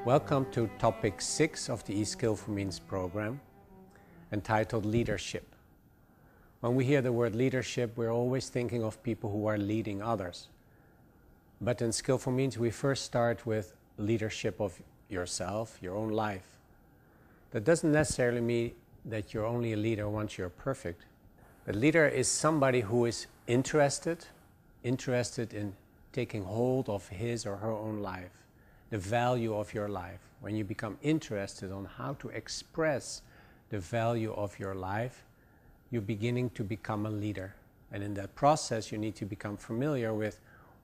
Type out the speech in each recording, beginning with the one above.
Welcome to topic 6 of the eSkillful Means program, entitled Leadership. When we hear the word leadership, we're always thinking of people who are leading others. But in Skillful Means, we first start with leadership of yourself, your own life. That doesn't necessarily mean that you're only a leader once you're perfect. But leader is somebody who is interested in taking hold of his or her own life, the value of your life. When you become interested on how to express the value of your life, you're beginning to become a leader. And in that process, you need to become familiar with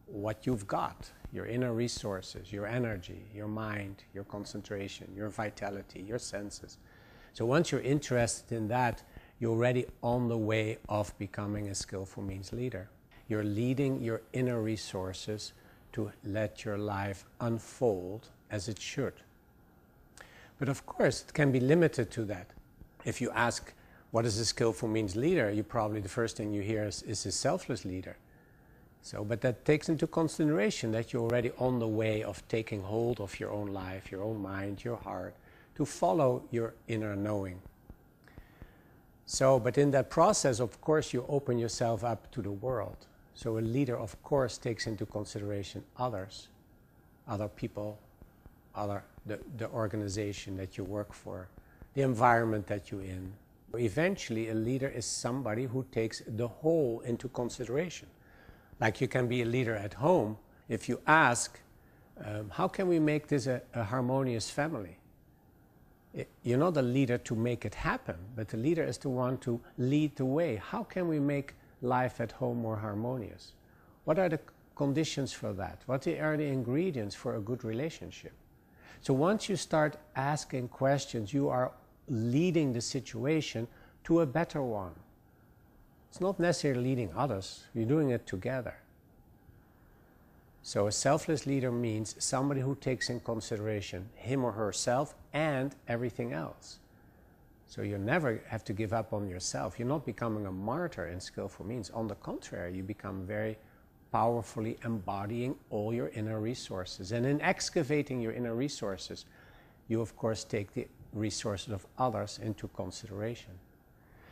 what you've got, your inner resources, your energy, your mind, your concentration, your vitality, your senses. So once you're interested in that, you're already on the way of becoming a Skillful Means leader. You're leading your inner resources to let your life unfold as it should. But of course, it can be limited to that. If you ask, what is a Skillful Means leader? You probably, the first thing you hear is a selfless leader. But that takes into consideration that you're already on the way of taking hold of your own life, your own mind, your heart, to follow your inner knowing. But in that process, of course, you open yourself up to the world. So a leader, of course, takes into consideration others, other people, the organization that you work for, the environment that you're in. Eventually, a leader is somebody who takes the whole into consideration. Like you can be a leader at home if you ask, how can we make this a harmonious family? You're not a leader to make it happen, but the leader is the one to lead the way. How can we make life at home more harmonious? What are the conditions for that? What are the ingredients for a good relationship? So once you start asking questions, you are leading the situation to a better one. It's not necessarily leading others, you're doing it together. So a selfless leader means somebody who takes in consideration him or herself and everything else. So you never have to give up on yourself. You're not becoming a martyr in Skillful Means. On the contrary, you become very powerfully embodying all your inner resources. And in excavating your inner resources, you of course take the resources of others into consideration.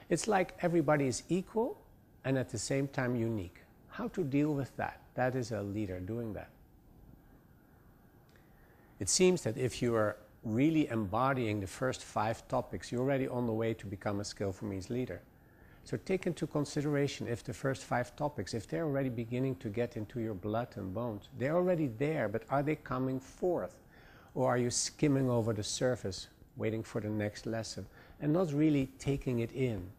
It's like everybody is equal and at the same time unique. How to deal with that? That is a leader doing that. It seems that if you are really embodying the first 5 topics, you're already on the way to become a Skillful Means leader. So take into consideration if the first 5 topics, if they're already beginning to get into your blood and bones, they're already there, but are they coming forth? Or are you skimming over the surface, waiting for the next lesson, and not really taking it in?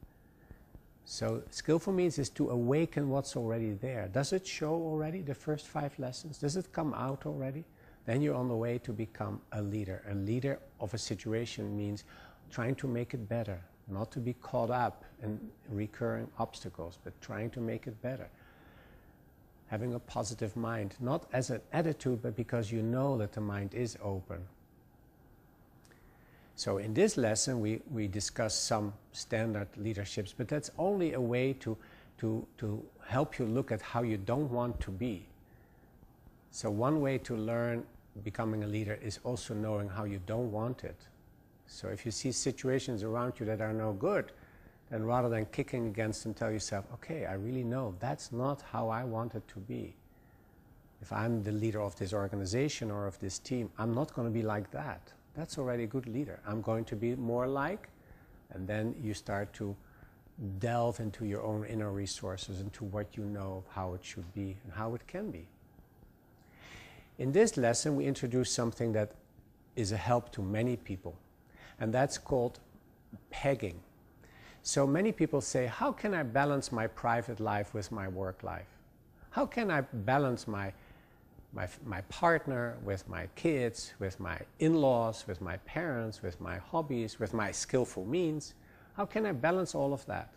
So Skillful Means is to awaken what's already there. Does it show already, the first 5 lessons? Does it come out already? Then you're on the way to become a leader. A leader of a situation means trying to make it better, not to be caught up in recurring obstacles, but trying to make it better. Having a positive mind, not as an attitude, but because you know that the mind is open. So in this lesson, we discuss some standard leaderships, but that's only a way to help you look at how you don't want to be. So one way to learn becoming a leader is also knowing how you don't want it. So if you see situations around you that are no good, then rather than kicking against them, tell yourself, okay, I really know that's not how I want it to be. If I'm the leader of this organization or of this team, I'm not going to be like that. That's already a good leader. I'm going to be more like, and then you start to delve into your own inner resources, into what you know of how it should be and how it can be. In this lesson, we introduce something that is a help to many people, and that's called pegging. So many people say, how can I balance my private life with my work life? How can I balance my partner, with my kids, with my in-laws, with my parents, with my hobbies, with my skillful means? How can I balance all of that?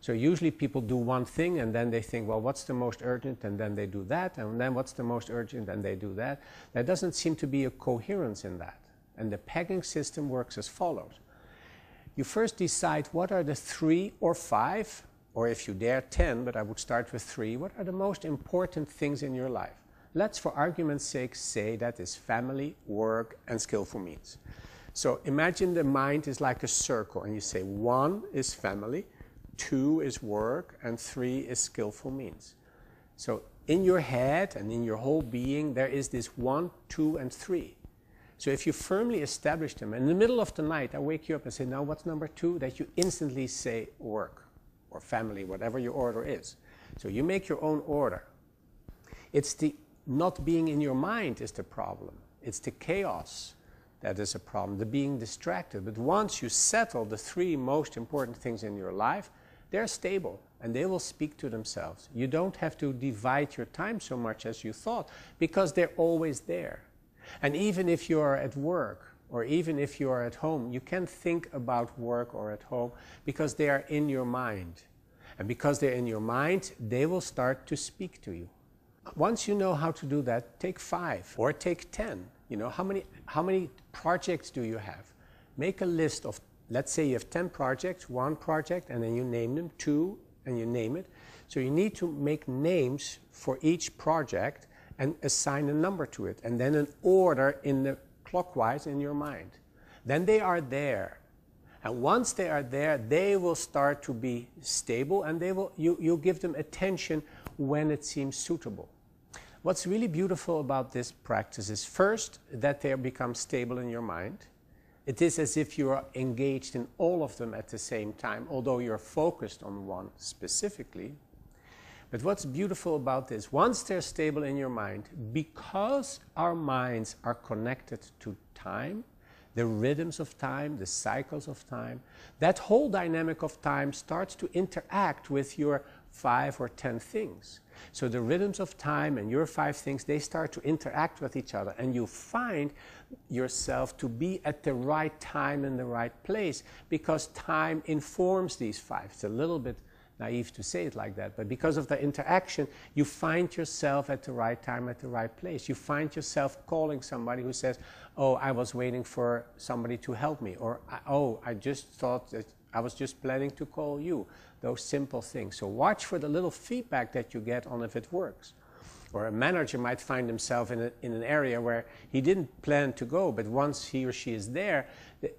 So usually people do one thing and then they think, well, what's the most urgent? And then they do that. And then what's the most urgent? And they do that. There doesn't seem to be a coherence in that. And the pegging system works as follows. You first decide what are the 3 or 5, or if you dare 10, but I would start with 3. What are the most important things in your life? let's for argument's sake say that is family, work, and skillful means. So imagine the mind is like a circle, and you say 1 is family, 2 is work, and 3 is skillful means. So in your head and in your whole being, there is this 1, 2, and 3. So if you firmly establish them, in the middle of the night, I wake you up and say, now what's number 2? That you instantly say work or family, whatever your order is. So you make your own order. It's the not being in your mind is the problem. It's the chaos that is a problem, the being distracted. But once you settle the 3 most important things in your life, they're stable and they will speak to themselves. You don't have to divide your time so much as you thought, because they're always there. And even if you are at work or even if you are at home, you can think about work or at home because they are in your mind. And because they're in your mind, they will start to speak to you. Once you know how to do that, take 5 or take 10. You know, how many projects do you have? Make a list of, let's say you have 10 projects, 1 project, and then you name them, 2, and you name it. So you need to make names for each project and assign a number to it, and then an order in the clockwise in your mind. Then they are there. And once they are there, they will start to be stable, and you'll give them attention when it seems suitable. What's really beautiful about this practice is first that they become stable in your mind. It is as if you are engaged in all of them at the same time, although you're focused on one specifically. But what's beautiful about this, once they're stable in your mind, because our minds are connected to time, the rhythms of time, the cycles of time, that whole dynamic of time starts to interact with your 5 or 10 things. So the rhythms of time and your 5 things, they start to interact with each other, and you find yourself to be at the right time in the right place, because time informs these 5. It's a little bit naive to say it like that, but because of the interaction, you find yourself at the right time, at the right place. You find yourself calling somebody who says, oh, I was waiting for somebody to help me, or oh, I just thought that I was just planning to call you. Those simple things. So watch for the little feedback that you get on if it works. Or a manager might find himself in an area where he didn't plan to go, but once he or she is there,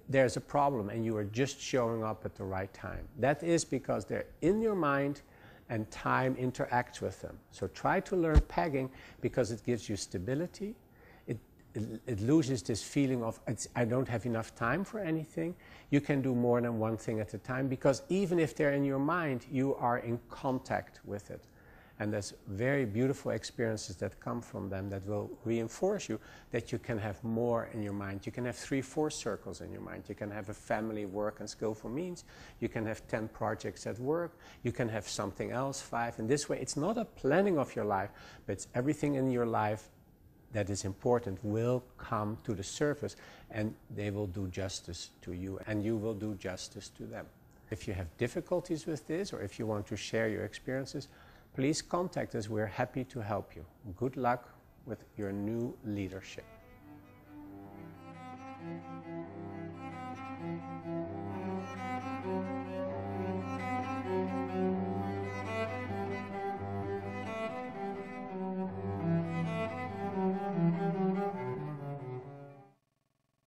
there's a problem, and you are just showing up at the right time. That is because they're in your mind and time interacts with them. So try to learn pegging, because it gives you stability. It loses this feeling of I don't have enough time for anything. You can do more than one thing at a time, because even if they're in your mind, you are in contact with it. And there's very beautiful experiences that come from them that will reinforce you that you can have more in your mind. You can have 3, 4 circles in your mind. You can have a family, work, and skillful means. You can have 10 projects at work. You can have something else, 5. And this way, it's not a planning of your life, but it's everything in your life that is important will come to the surface, and they will do justice to you, and you will do justice to them. If you have difficulties with this, or if you want to share your experiences, please contact us. We're happy to help you. Good luck with your new leadership.